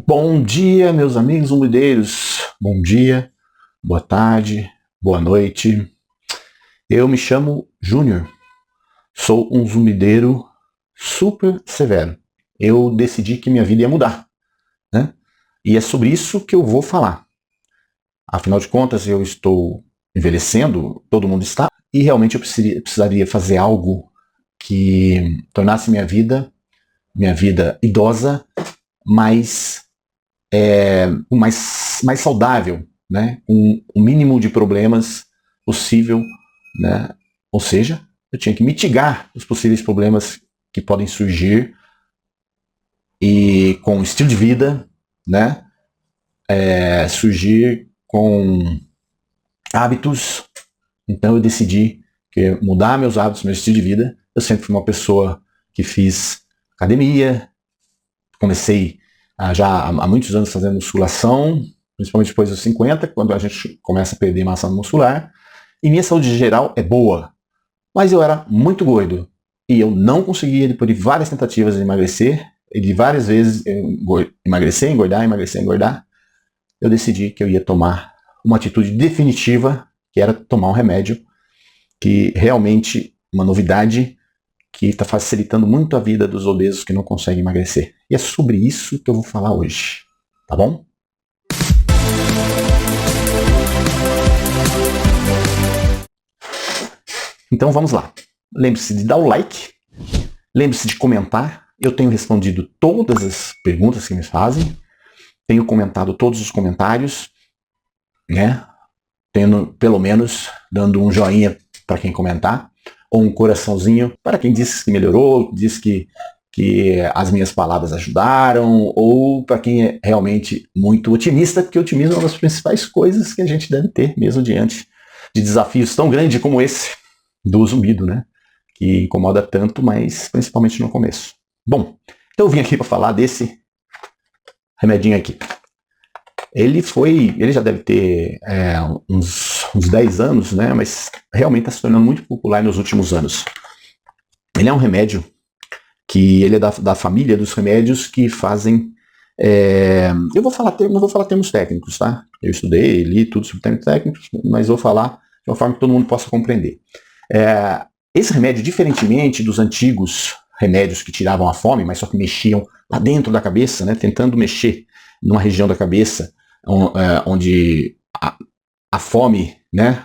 Bom dia, meus amigos zumbideiros. Bom dia, boa tarde, boa noite. Eu me chamo Júnior. Sou um zumbideiro super severo. Eu decidi que minha vida ia mudar, né? E é sobre isso que eu vou falar. Afinal de contas, eu estou envelhecendo, todo mundo está, e realmente eu precisaria fazer algo que tornasse minha vida idosa, mais saudável, né? Com o mínimo de problemas possível, né? Ou seja, eu tinha que mitigar os possíveis problemas que podem surgir e com o estilo de vida, né? Surgir com hábitos. Então eu decidi que mudar meus hábitos, meu estilo de vida. Eu sempre fui uma pessoa que fiz academia, comecei já há muitos anos fazendo musculação, principalmente depois dos 50, quando a gente começa a perder massa muscular. E minha saúde geral é boa, mas eu era muito gordo. E eu não conseguia, depois de várias tentativas de emagrecer, e de várias vezes emagrecer, engordar, eu decidi que eu ia tomar uma atitude definitiva, que era tomar um remédio, que realmente, uma novidade, que está facilitando muito a vida dos obesos que não conseguem emagrecer. E é sobre isso que eu vou falar hoje, tá bom? Então vamos lá. Lembre-se de dar o like, lembre-se de comentar. Eu tenho respondido todas as perguntas que me fazem, tenho comentado todos os comentários, né? Tendo, pelo menos, dando um joinha para quem comentar, ou um coraçãozinho para quem disse que melhorou, disse que as minhas palavras ajudaram, ou para quem é realmente muito otimista, porque o otimismo é uma das principais coisas que a gente deve ter, mesmo diante de desafios tão grandes como esse do zumbido, né? Que incomoda tanto, mas principalmente no começo. Bom, então eu vim aqui para falar desse remedinho aqui. Ele já deve ter uns 10 anos, né? Mas realmente está se tornando muito popular nos últimos anos. Ele é um remédio que ele é da família dos remédios que fazem... não vou falar termos técnicos, tá? Eu estudei, li tudo sobre termos técnicos, mas vou falar de uma forma que todo mundo possa compreender. Esse remédio, diferentemente dos antigos remédios que tiravam a fome, mas só que mexiam lá dentro da cabeça, né? Tentando mexer numa região da cabeça onde a fome, né,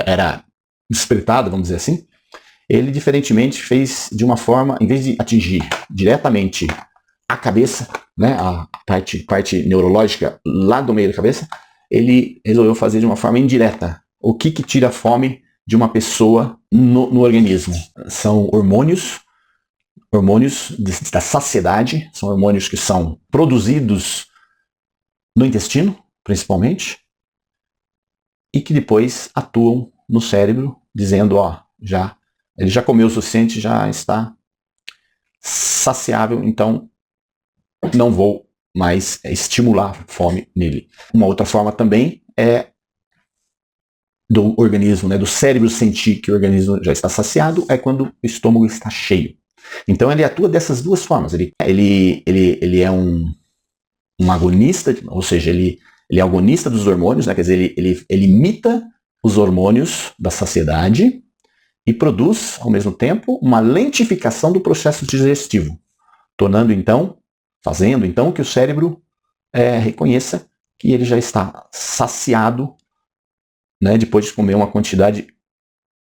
era despertada, vamos dizer assim, ele diferentemente fez de uma forma, em vez de atingir diretamente a cabeça, né, a parte neurológica lá do meio da cabeça, ele resolveu fazer de uma forma indireta. O que tira a fome de uma pessoa no organismo? São hormônios da saciedade, são hormônios que são produzidos no intestino, principalmente, e que depois atuam no cérebro, dizendo, ele já comeu o suficiente, já está saciável, então não vou mais estimular a fome nele. Uma outra forma também é do organismo, né, do cérebro sentir que o organismo já está saciado, é quando o estômago está cheio. Então ele atua dessas duas formas. Ele é um agonista, ou seja, ele é agonista dos hormônios, né? Quer dizer, ele imita os hormônios da saciedade e produz, ao mesmo tempo, uma lentificação do processo digestivo, fazendo então que o cérebro reconheça que ele já está saciado, né, depois de comer uma quantidade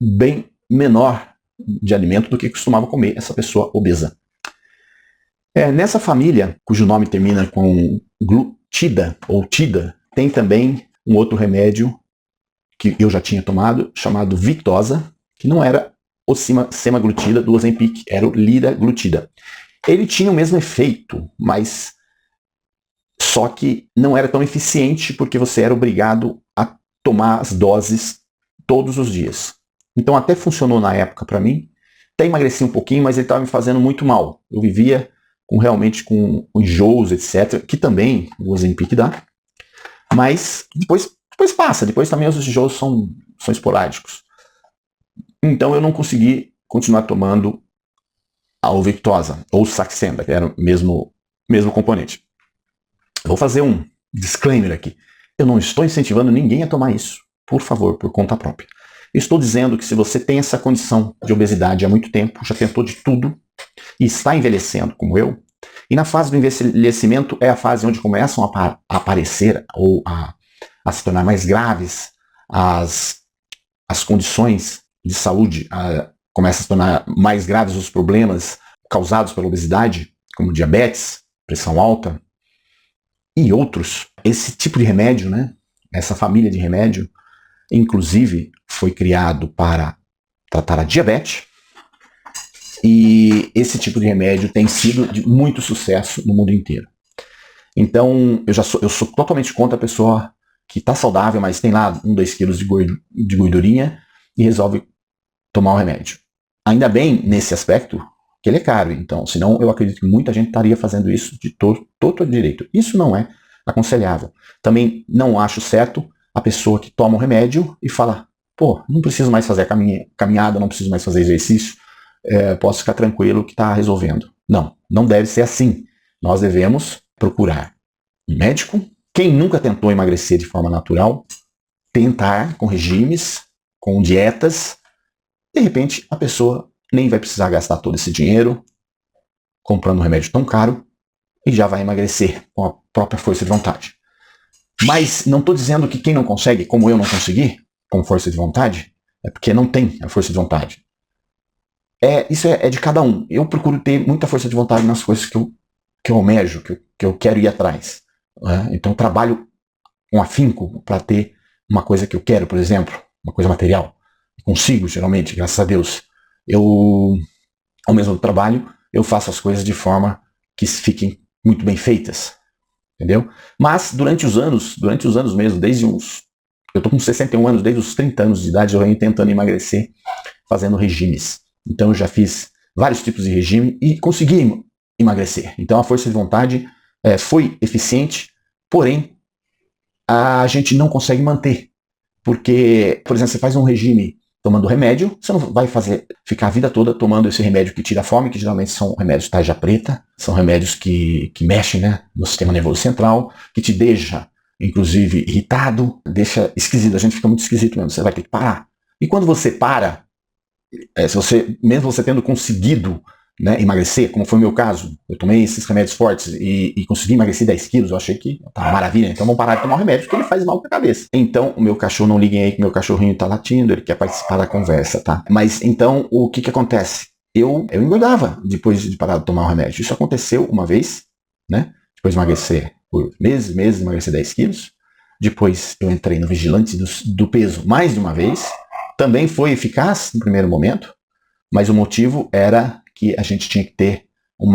bem menor de alimento do que costumava comer essa pessoa obesa. Nessa família, cujo nome termina com glutida ou tida, tem também um outro remédio que eu já tinha tomado, chamado Victoza, que não era o semaglutida do Ozempic, era o liraglutida. Ele tinha o mesmo efeito, mas só que não era tão eficiente porque você era obrigado a tomar as doses todos os dias. Então até funcionou na época para mim, até emagreci um pouquinho, mas ele estava me fazendo muito mal. Eu vivia realmente com enjoos, etc., que também o Ozempic dá, mas depois passa, depois também os enjoos são esporádicos. Então eu não consegui continuar tomando a Victoza, ou Saxenda, que era o mesmo componente. Eu vou fazer um disclaimer aqui. Eu não estou incentivando ninguém a tomar isso, por favor, por conta própria. Eu estou dizendo que se você tem essa condição de obesidade há muito tempo, já tentou de tudo e está envelhecendo, como eu, e na fase do envelhecimento é a fase onde começam a aparecer ou a se tornar mais graves as condições de saúde, começam a se tornar mais graves os problemas causados pela obesidade, como diabetes, pressão alta e outros. Esse tipo de remédio, né, essa família de remédio, inclusive foi criado para tratar a diabetes, e esse tipo de remédio tem sido de muito sucesso no mundo inteiro. Então, eu sou totalmente contra a pessoa que está saudável, mas tem lá 2 quilos de gordurinha e resolve tomar o remédio. Ainda bem, nesse aspecto, que ele é caro. Então, senão eu acredito que muita gente estaria fazendo isso de todo direito. Isso não é aconselhável. Também não acho certo a pessoa que toma o remédio e fala, pô, não preciso mais fazer a caminhada, não preciso mais fazer exercício, posso ficar tranquilo que está resolvendo. Não, não deve ser assim. Nós devemos procurar um médico. Quem nunca tentou emagrecer de forma natural, tentar com regimes, com dietas, de repente a pessoa nem vai precisar gastar todo esse dinheiro comprando um remédio tão caro e já vai emagrecer com a própria força de vontade. Mas não estou dizendo que quem não consegue, como eu não consegui, com força de vontade, é porque não tem a força de vontade. Isso é de cada um. Eu procuro ter muita força de vontade nas coisas que eu almejo, que eu quero ir atrás. Então eu trabalho com afinco para ter uma coisa que eu quero, por exemplo, uma coisa material. Consigo, geralmente, graças a Deus. Ao mesmo trabalho, eu faço as coisas de forma que fiquem muito bem feitas. Entendeu? Mas durante os anos mesmo, eu tô com 61 anos, desde os 30 anos de idade, eu venho tentando emagrecer, fazendo regimes. Então eu já fiz vários tipos de regime e consegui emagrecer. Então a força de vontade foi eficiente, porém a gente não consegue manter. Porque, por exemplo, você faz um regime tomando remédio, você não vai ficar a vida toda tomando esse remédio que tira a fome, que geralmente são remédios tarja preta, são remédios que mexem, né, no sistema nervoso central, que te deixa, inclusive, irritado, deixa esquisito, a gente fica muito esquisito mesmo, você vai ter que parar. E quando você para, mesmo você tendo conseguido, né, emagrecer, como foi o meu caso, eu tomei esses remédios fortes e consegui emagrecer 10 quilos, eu achei que tá maravilha, então vamos parar de tomar o remédio, porque ele faz mal pra cabeça. Então, o meu cachorro, não liguem aí que meu cachorrinho tá latindo, ele quer participar da conversa, tá? Mas, então, o que acontece? Eu engordava depois de parar de tomar o remédio. Isso aconteceu uma vez, né? Depois de emagrecer por meses, emagrecer 10 quilos. Depois eu entrei no vigilante do peso mais de uma vez. Também foi eficaz no primeiro momento, mas o motivo era que a gente tinha que ter um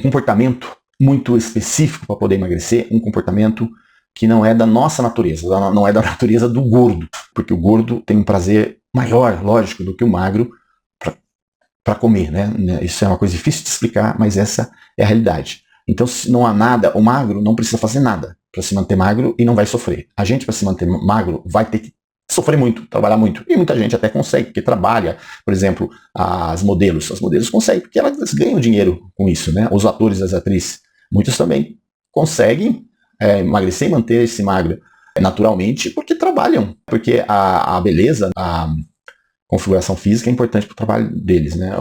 comportamento muito específico para poder emagrecer, um comportamento que não é da nossa natureza, não é da natureza do gordo, porque o gordo tem um prazer maior, lógico, do que o magro para comer, né? Isso é uma coisa difícil de explicar, mas essa é a realidade. Então, se não há nada, o magro não precisa fazer nada para se manter magro e não vai sofrer. A gente, para se manter magro, vai ter que sofrer muito, trabalhar muito. E muita gente até consegue, porque trabalha, por exemplo, as modelos conseguem, porque elas ganham dinheiro com isso, né? Os atores e as atrizes, muitos também conseguem emagrecer e manter esse magro naturalmente, porque trabalham, porque a beleza, a configuração física é importante para o trabalho deles, né?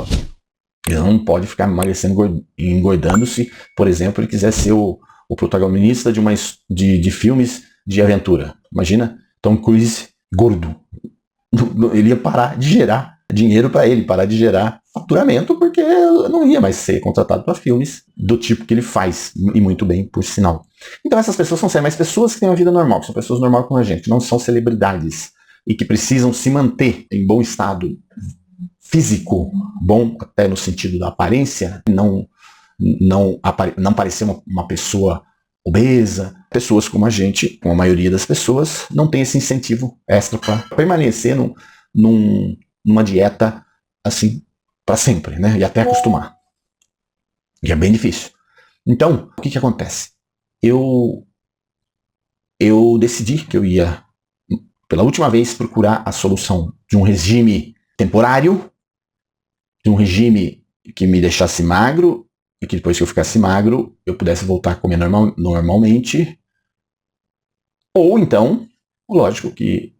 Eles não podem ficar emagrecendo e engordando se, por exemplo, ele quiser ser o protagonista de filmes de aventura. Imagina Tom Cruise gordo. Ele ia parar de gerar dinheiro para ele, parar de gerar faturamento, porque não ia mais ser contratado para filmes do tipo que ele faz, e muito bem, por sinal. Então essas pessoas são mais pessoas que têm uma vida normal, são pessoas normais como a gente, não são celebridades, e que precisam se manter em bom estado físico, bom até no sentido da aparência, não parecer uma pessoa obesa. Pessoas como a gente, como a maioria das pessoas, não tem esse incentivo extra para permanecer numa dieta assim para sempre, né? E até acostumar. E é bem difícil. Então, o que acontece? Eu decidi que eu ia, pela última vez, procurar a solução de um regime temporário, de um regime que me deixasse magro e que depois que eu ficasse magro, eu pudesse voltar a comer normalmente. Ou então, lógico que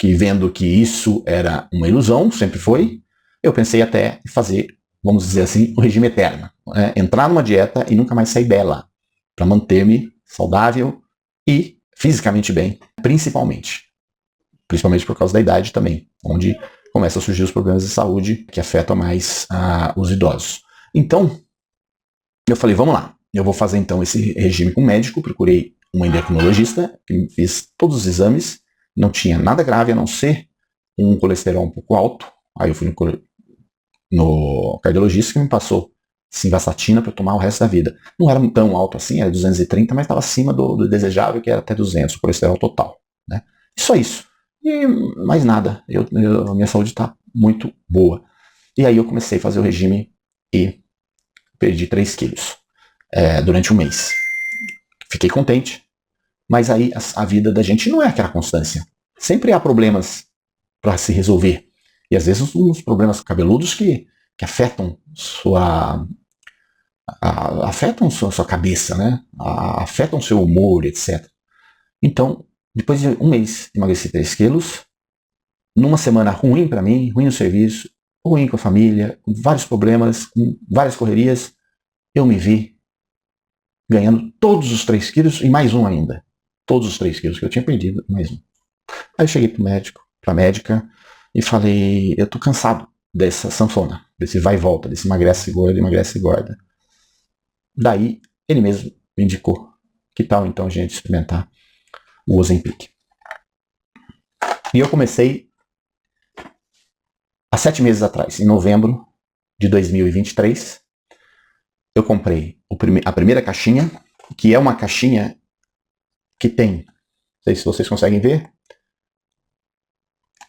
vendo que isso era uma ilusão, sempre foi, eu pensei até em fazer, vamos dizer assim, um regime eterno. Né? Entrar numa dieta e nunca mais sair dela, para manter-me saudável e fisicamente bem, principalmente. Principalmente por causa da idade também, onde começam a surgir os problemas de saúde que afetam mais os idosos. Então, eu falei, vamos lá, eu vou fazer então esse regime com o médico, procurei um endocrinologista, que fez todos os exames, não tinha nada grave a não ser um colesterol um pouco alto. Aí eu fui no cardiologista que me passou simvastatina para tomar o resto da vida. Não era tão alto assim, era 230, mas estava acima do desejável, que era até 200, o colesterol total. Né? Só isso. E mais nada. Minha saúde está muito boa. E aí eu comecei a fazer o regime e perdi 3 quilos durante um mês. Fiquei contente. Mas aí a vida da gente não é aquela constância. Sempre há problemas para se resolver. E às vezes uns problemas cabeludos que afetam sua cabeça, né? Afetam seu humor, etc. Então, depois de um mês, emagreci 3 quilos. Numa semana ruim para mim, ruim no serviço, ruim com a família, com vários problemas, com várias correrias, eu me vi ganhando todos os 3 quilos e mais um ainda. Todos os 3 quilos que eu tinha perdido, mais um. Aí eu cheguei pra médica, e falei, eu tô cansado dessa sanfona, desse vai e volta, desse emagrece e gorda. Daí, ele mesmo me indicou, que tal então a gente experimentar o Ozempic. E eu comecei há 7 meses atrás, em novembro de 2023, eu comprei a primeira caixinha, que é uma caixinha que tem, não sei se vocês conseguem ver,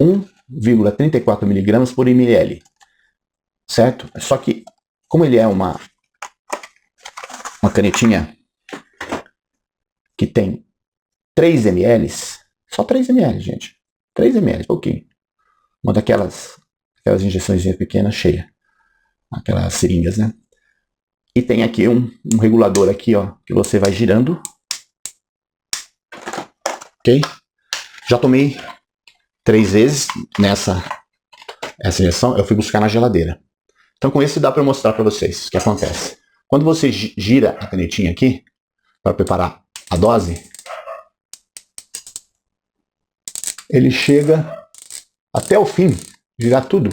1,34 mg por ml, certo? Só que, como ele é uma canetinha que tem 3 ml, só 3 ml, gente, 3 ml, pouquinho, uma aquelas injeções pequenas, cheia, aquelas seringas, né? E tem aqui um regulador aqui, ó, que você vai girando, ok? Já tomei 3 vezes essa injeção, eu fui buscar na geladeira. Então com esse dá para mostrar para vocês o que acontece. Quando você gira a canetinha aqui, para preparar a dose, ele chega até o fim, girar tudo,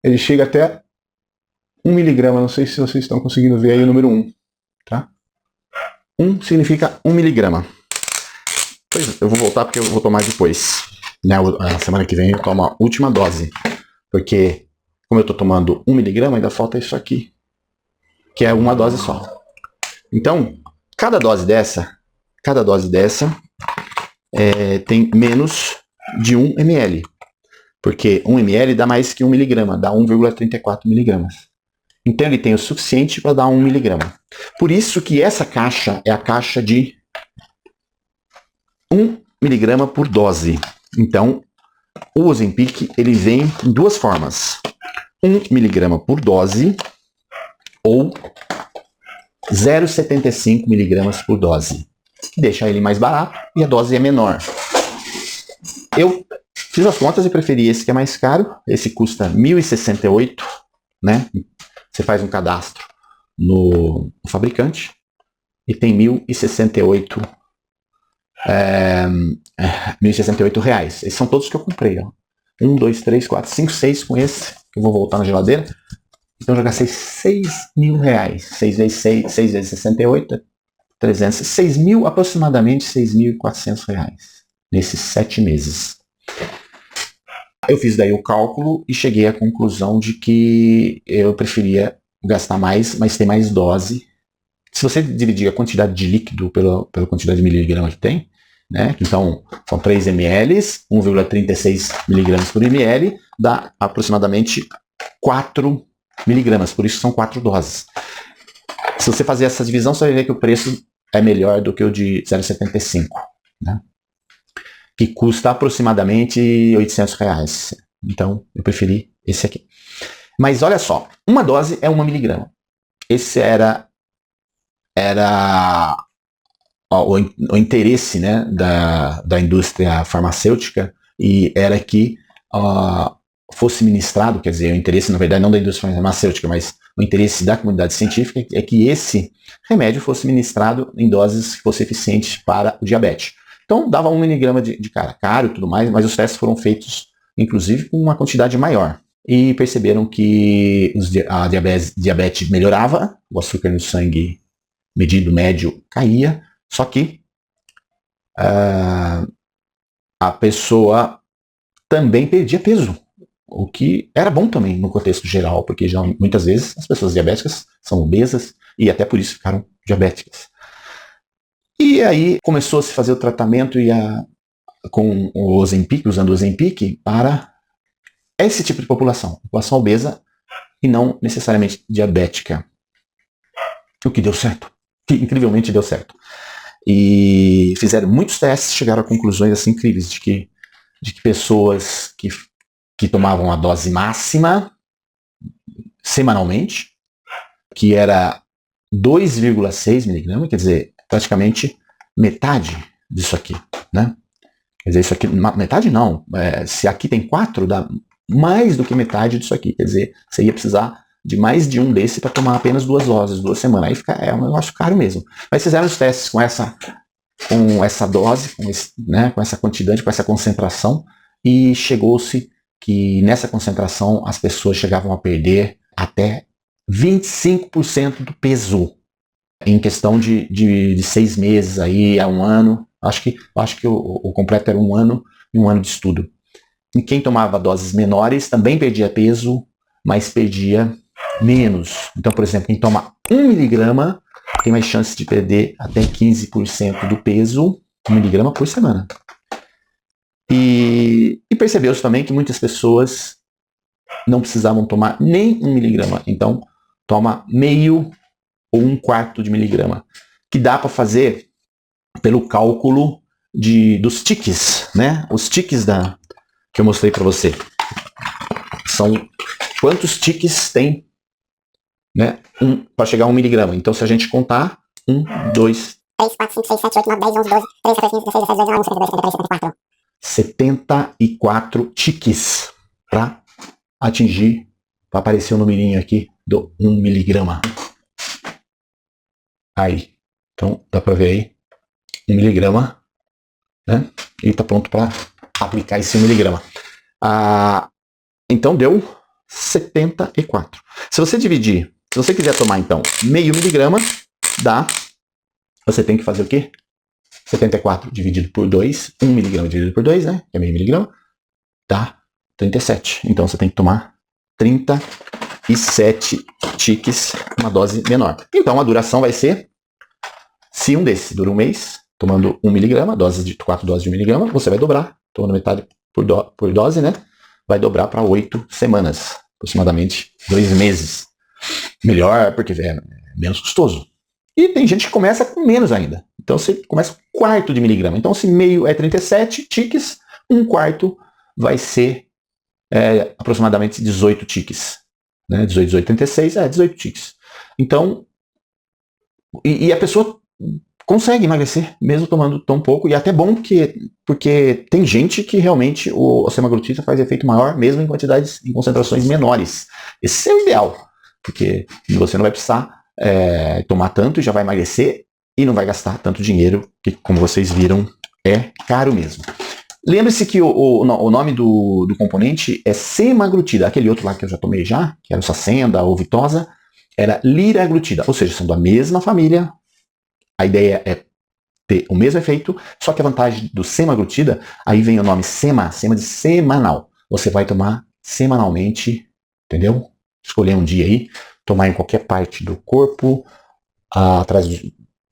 ele chega até 1 miligrama, não sei se vocês estão conseguindo ver aí o número 1, tá? 1 significa 1 miligrama. Pois eu vou voltar porque eu vou tomar depois. Né? A semana que vem eu tomo a última dose. Porque, como eu estou tomando 1 miligrama, ainda falta isso aqui. Que é uma dose só. Então, cada dose dessa tem menos de 1 ml. Porque 1 ml dá mais que 1 miligrama, dá 1,34 miligramas. Então ele tem o suficiente para dar 1 miligrama. Por isso que essa caixa é a caixa de 1 miligrama por dose. Então, o Ozempic ele vem em 2 formas. 1 miligrama por dose ou 0,75 miligramas por dose. Deixa ele mais barato e a dose é menor. Eu fiz as contas e preferi esse que é mais caro. Esse custa R$ 1.068, né? Você faz um cadastro no fabricante e tem R$ 1.068 reais. Esses são todos que eu comprei. Ó. 1, 2, 3, 4, 5, 6 com esse, que eu vou voltar na geladeira. Então eu já gastei R$6.000. 6 vezes 6, 6 vezes 68, 300, 6.000, aproximadamente R$6.400 nesses 7 meses. Eu fiz daí o cálculo e cheguei à conclusão de que eu preferia gastar mais, mas ter mais dose. Se você dividir a quantidade de líquido pela quantidade de miligrama que tem, né? Então são 3 ml, 1,36 miligramas por ml, dá aproximadamente 4 miligramas, por isso são 4 doses. Se você fazer essa divisão, você vai ver que o preço é melhor do que o de 0,75, né? Que custa aproximadamente R$800. Então, eu preferi esse aqui. Mas olha só, uma dose é 1 miligrama. esse era o interesse, né, da indústria farmacêutica, e era que fosse ministrado, quer dizer, o interesse, na verdade, não da indústria farmacêutica, mas o interesse da comunidade científica é que esse remédio fosse ministrado em doses que fossem eficientes para o diabetes. Então, dava 1 miligrama de cara, caro e tudo mais, mas os testes foram feitos, inclusive, com uma quantidade maior. E perceberam que a diabetes melhorava, o açúcar no sangue medido médio caía, só que a pessoa também perdia peso, o que era bom também no contexto geral, porque já, muitas vezes as pessoas diabéticas são obesas e até por isso ficaram diabéticas. E aí começou a se fazer o tratamento com o Ozempic, usando o Ozempic para esse tipo de população obesa e não necessariamente diabética. O que deu certo, que incrivelmente deu certo. E fizeram muitos testes, chegaram a conclusões assim incríveis de que pessoas que tomavam a dose máxima semanalmente, que era 2,6 miligramas, quer dizer, praticamente metade disso aqui, né? Quer dizer, isso aqui, metade não, se aqui tem 4, dá mais do que metade disso aqui, quer dizer, você ia precisar de mais de um desse para tomar apenas 2 doses, 2 semanas, aí é um negócio caro mesmo. Mas fizeram os testes com essa dose, com essa quantidade, com essa concentração, e chegou-se que nessa concentração as pessoas chegavam a perder até 25% do peso em questão de 6 meses aí a 1 ano. Acho que o completo era 1 ano e 1 ano de estudo. E quem tomava doses menores também perdia peso, mas perdia menos. Então, por exemplo, quem toma 1 miligrama tem mais chance de perder até 15% do peso, 1 miligrama por semana. E percebeu-se também que muitas pessoas não precisavam tomar nem 1 miligrama. Então, toma meio ou 1/4 de miligrama. Que dá para fazer pelo cálculo dos tiques, né? Os tiques que eu mostrei para você. São quantos tiques tem, né, para chegar a 1 miligrama. Então, se a gente contar, 1, 2, 3, 4, 5, 6, 7, 8, 9, 10, 11, 12, 13, 14, 15, 16, 17, 18, 19, 20, 21, 22, 74 tiques para atingir, para aparecer o numerinho aqui do 1 miligrama. Aí, então dá para ver aí 1 miligrama, né? E está pronto para aplicar esse 1 miligrama. Então deu 74. Se você quiser tomar então meio miligrama, você tem que fazer o quê? 74 dividido por 2, 1 miligrama dividido por 2, né? Que é meio miligrama, dá 37. Então você tem que tomar 37 tiques, uma dose menor. Então a duração vai ser, se um desses dura 1 mês, tomando 1 miligrama, 4 doses de 1 miligrama, você vai dobrar, tomando metade por dose, né? Vai dobrar para 8 semanas, aproximadamente 2 meses. Melhor, porque é menos custoso. E tem gente que começa com menos ainda. Então você começa com 1/4 de miligrama. Então se meio é 37 tiques, 1/4 vai ser aproximadamente 18 tiques. Né? 18, 36, 18 tiques. Então, e a pessoa consegue emagrecer, mesmo tomando tão pouco, e é até bom porque tem gente que realmente a semaglutida faz efeito maior, mesmo em concentrações menores. Esse é o ideal, porque você não vai precisar tomar tanto e já vai emagrecer, e não vai gastar tanto dinheiro, que, como vocês viram, é caro mesmo. Lembre-se que o nome do componente é semaglutida. Aquele outro lá que eu já tomei que era o Saxenda ou Vitosa, era liraglutida, ou seja, são da mesma família. A ideia é ter o mesmo efeito, só que a vantagem do semaglutida, aí vem o nome sema de semanal. Você vai tomar semanalmente, entendeu? Escolher um dia aí, tomar em qualquer parte do corpo, atrás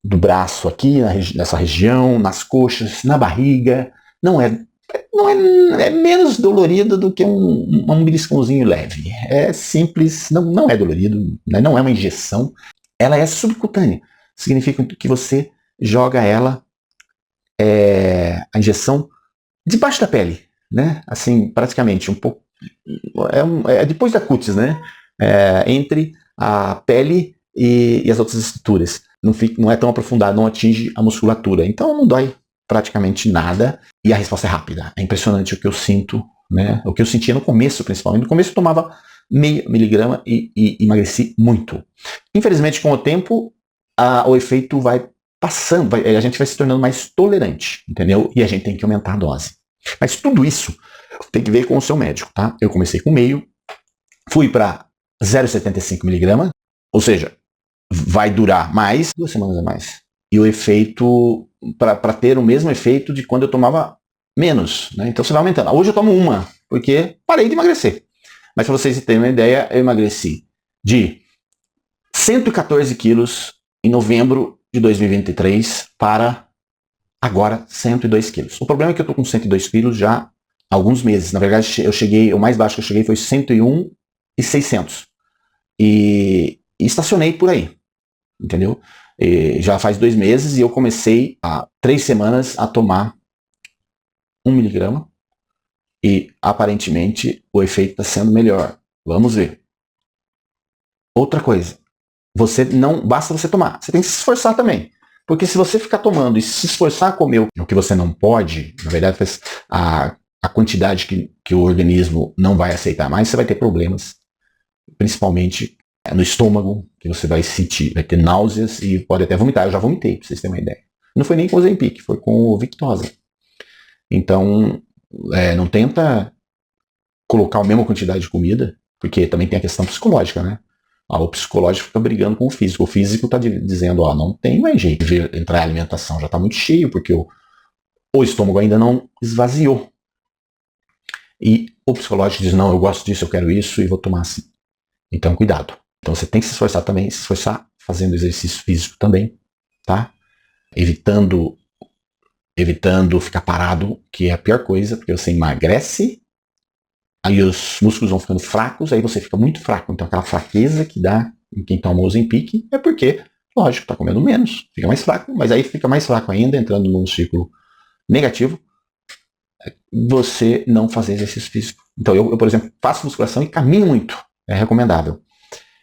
do braço aqui, nessa região, nas coxas, na barriga. Não é menos dolorido do que um beliscãozinho leve. É simples, não é dolorido, né? Não é uma injeção. Ela é subcutânea. Significa que você joga a injeção debaixo da pele, né? Assim, praticamente, um pouco. Depois da cutis, né? Entre a pele e as outras estruturas. Não é tão aprofundado, não atinge a musculatura. Então não dói praticamente nada e a resposta é rápida. É impressionante o que eu sinto, né? O que eu sentia no começo, principalmente. No começo eu tomava meio miligrama e emagreci muito. Infelizmente, com o tempo, o efeito vai passando, a gente vai se tornando mais tolerante, entendeu? E a gente tem que aumentar a dose. Mas tudo isso tem que ver com o seu médico, tá? Eu comecei com meio, fui para 0,75 miligrama, ou seja, vai durar mais, 2 semanas a mais. E o efeito, para ter o mesmo efeito de quando eu tomava menos, né? Então você vai aumentando. Hoje eu tomo uma, porque parei de emagrecer. Mas para vocês terem uma ideia, eu emagreci de 114 quilos em novembro de 2023 para agora 102 quilos. O problema é que eu estou com 102 quilos já há alguns meses. Na verdade, o mais baixo que eu cheguei foi 101,600. E estacionei por aí, entendeu? E já faz 2 meses e eu comecei há 3 semanas a tomar 1 miligrama e aparentemente o efeito está sendo melhor. Vamos ver. Outra coisa, não basta você tomar, você tem que se esforçar também. Porque se você ficar tomando e se esforçar a comer o que você não pode, na verdade, a quantidade que o organismo não vai aceitar mais, você vai ter problemas, principalmente no estômago, que você vai sentir, vai ter náuseas e pode até vomitar. Eu já vomitei, pra vocês terem uma ideia. Não foi nem com o Ozempic, foi com o Victoza. Então, não tenta colocar a mesma quantidade de comida, porque também tem a questão psicológica, né? O psicológico fica brigando com o físico. O físico está dizendo, não tem mais jeito de entrar em alimentação, já está muito cheio, porque o estômago ainda não esvaziou. E o psicológico diz, não, eu gosto disso, eu quero isso e vou tomar assim. Então, cuidado. Então, você tem que se esforçar também, se esforçar fazendo exercício físico também, tá? Evitando ficar parado, que é a pior coisa, porque você emagrece, aí os músculos vão ficando fracos, aí você fica muito fraco. Então aquela fraqueza que dá em quem toma o Ozempic é porque, lógico, está comendo menos, fica mais fraco, mas aí fica mais fraco ainda, entrando num ciclo negativo, você não fazer exercício físico. Então eu, por exemplo, faço musculação e caminho muito, é recomendável.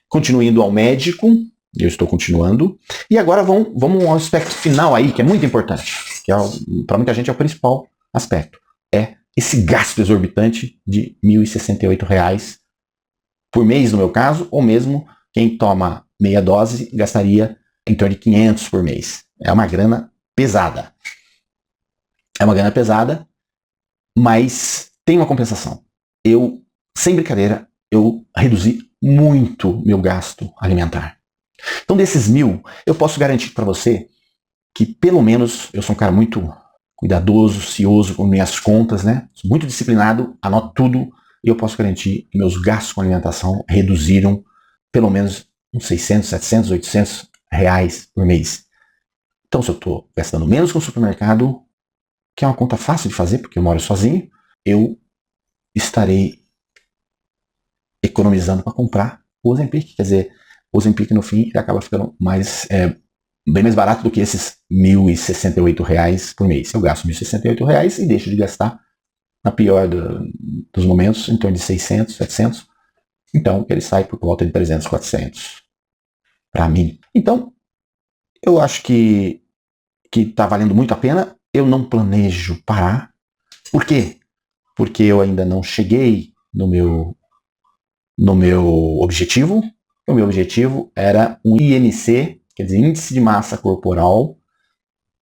Continue indo ao médico, eu estou continuando, e agora vamos ao aspecto final aí, que é muito importante, que para muita gente é o principal aspecto, é esse gasto exorbitante de R$ 1.068 por mês, no meu caso, ou mesmo quem toma meia dose gastaria em torno de 500 por mês. É uma grana pesada. É uma grana pesada, mas tem uma compensação. Sem brincadeira, eu reduzi muito meu gasto alimentar. Então, desses 1.000, eu posso garantir para você que, pelo menos, eu sou um cara muito cuidadoso, cioso com minhas contas, né? Sou muito disciplinado, anoto tudo e eu posso garantir que meus gastos com alimentação reduziram pelo menos uns 600, 700, 800 reais por mês. Então, se eu estou gastando menos com o supermercado, que é uma conta fácil de fazer, porque eu moro sozinho, eu estarei economizando para comprar o Ozempic. Quer dizer, o Ozempic, no fim, ele acaba ficando bem mais barato do que esses R$ 1.068 por mês. Eu gasto R$ 1.068 e deixo de gastar, na pior dos momentos, em torno de 600, 700. Então, ele sai por volta de 300, 400 para mim. Então, eu acho que está valendo muito a pena. Eu não planejo parar. Por quê? Porque eu ainda não cheguei no meu objetivo. O meu objetivo era um IMC, quer dizer, índice de massa corporal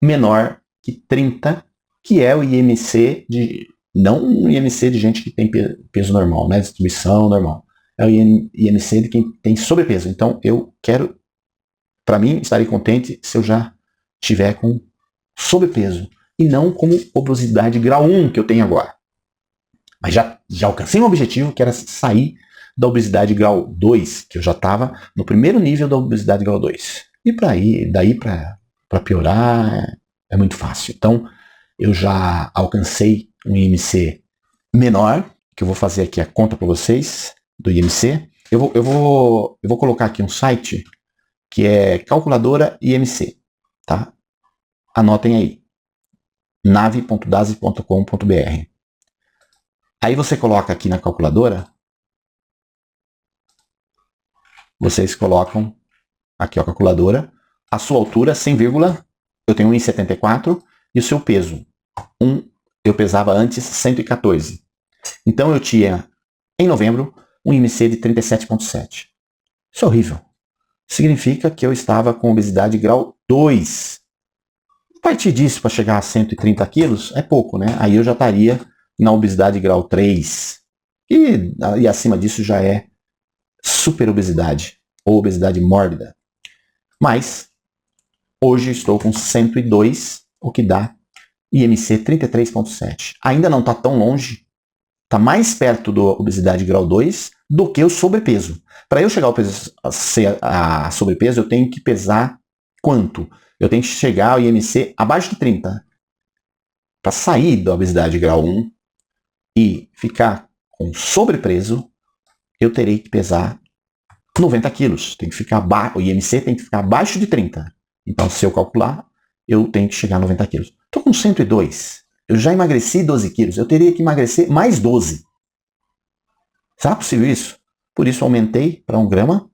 menor que 30, que é o IMC não o IMC de gente que tem peso normal, né, distribuição normal. É o IMC de quem tem sobrepeso. Então eu quero, para mim, estarei contente se eu já tiver com sobrepeso e não como obesidade grau 1 que eu tenho agora. Mas já alcancei meu objetivo, que era sair da obesidade grau 2, que eu já estava no primeiro nível da obesidade grau 2. E daí para piorar é muito fácil. Então, eu já alcancei um IMC menor, que eu vou fazer aqui a conta para vocês do IMC. Eu vou colocar aqui um site que é calculadora IMC, tá? Anotem aí, nave.dase.com.br. Aí você coloca aqui na calculadora, vocês colocam aqui ó, a calculadora, a sua altura 100, eu tenho 1,74 e o seu peso, eu pesava antes 114. Então eu tinha, em novembro, um IMC de 37,7. Isso é horrível. Significa que eu estava com obesidade grau 2. A partir disso, para chegar a 130 quilos, é pouco, né? Aí eu já estaria na obesidade grau 3. E acima disso já é super obesidade, ou obesidade mórbida. Mas, hoje estou com 102, o que dá IMC 33,7. Ainda não está tão longe, está mais perto da obesidade grau 2 do que o sobrepeso. Para eu chegar ao peso, a sobrepeso, eu tenho que pesar quanto? Eu tenho que chegar ao IMC abaixo de 30. Para sair da obesidade grau 1 e ficar com sobrepeso, eu terei que pesar 90 quilos. Tem que ficar o IMC tem que ficar abaixo de 30. Então, se eu calcular, eu tenho que chegar a 90 quilos. Estou com 102. Eu já emagreci 12 quilos. Eu teria que emagrecer mais 12. Será possível isso? Por isso, aumentei para 1 grama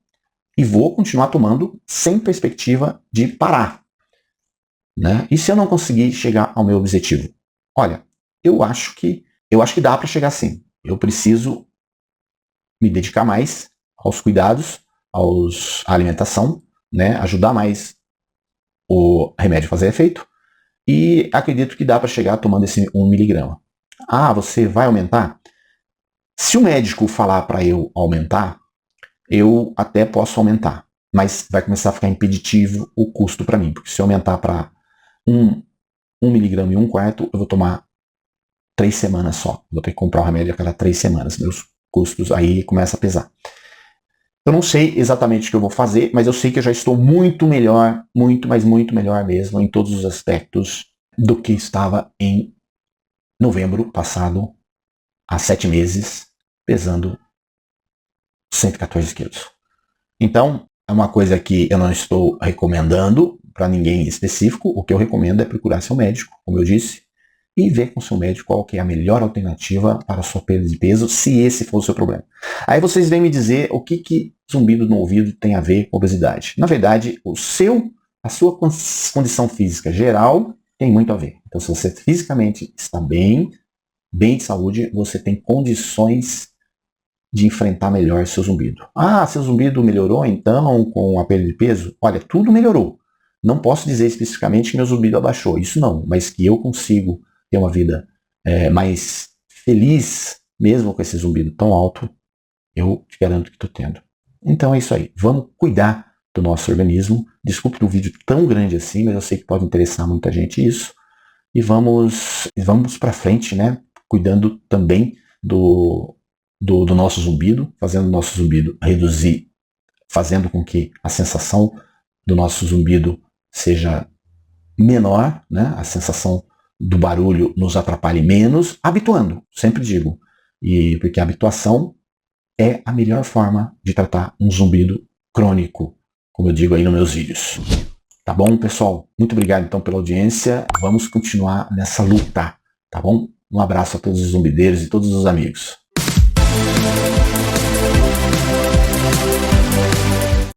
e vou continuar tomando sem perspectiva de parar. Né? E se eu não conseguir chegar ao meu objetivo? Olha, eu acho que dá para chegar sim. Eu preciso me dedicar mais aos cuidados, à alimentação, né? Ajudar mais o remédio a fazer efeito. E acredito que dá para chegar tomando esse 1 miligrama. Ah, você vai aumentar? Se o médico falar para eu aumentar, eu até posso aumentar. Mas vai começar a ficar impeditivo o custo para mim. Porque se eu aumentar para 1 miligrama e 1/4, eu vou tomar 3 semanas só. Vou ter que comprar o remédio a cada 3 semanas. Meus custos aí começam a pesar. Eu não sei exatamente o que eu vou fazer, mas eu sei que eu já estou muito melhor, muito, mas muito melhor mesmo, em todos os aspectos do que estava em novembro passado, há 7 meses, pesando 114 quilos. Então, é uma coisa que eu não estou recomendando para ninguém específico. O que eu recomendo é procurar seu médico, como eu disse, e ver com seu médico qual que é a melhor alternativa para a sua perda de peso, se esse for o seu problema. Aí vocês vêm me dizer o que zumbido no ouvido tem a ver com obesidade. Na verdade, a sua condição física geral tem muito a ver. Então, se você fisicamente está bem de saúde, você tem condições de enfrentar melhor seu zumbido. Ah, seu zumbido melhorou então com a perda de peso? Olha, tudo melhorou. Não posso dizer especificamente que meu zumbido abaixou, isso não, mas que eu consigo ter uma vida mais feliz, mesmo com esse zumbido tão alto, eu te garanto que estou tendo. Então é isso aí, vamos cuidar do nosso organismo. Desculpe um vídeo tão grande assim, mas eu sei que pode interessar muita gente isso. E vamos para frente, né? Cuidando também do nosso zumbido, fazendo o nosso zumbido reduzir, fazendo com que a sensação do nosso zumbido seja menor, né? A sensação do barulho nos atrapalhe menos, habituando, sempre digo. E porque a habituação é a melhor forma de tratar um zumbido crônico, como eu digo aí nos meus vídeos. Tá bom, pessoal? Muito obrigado então pela audiência. Vamos continuar nessa luta, tá bom? Um abraço a todos os zumbideiros e todos os amigos.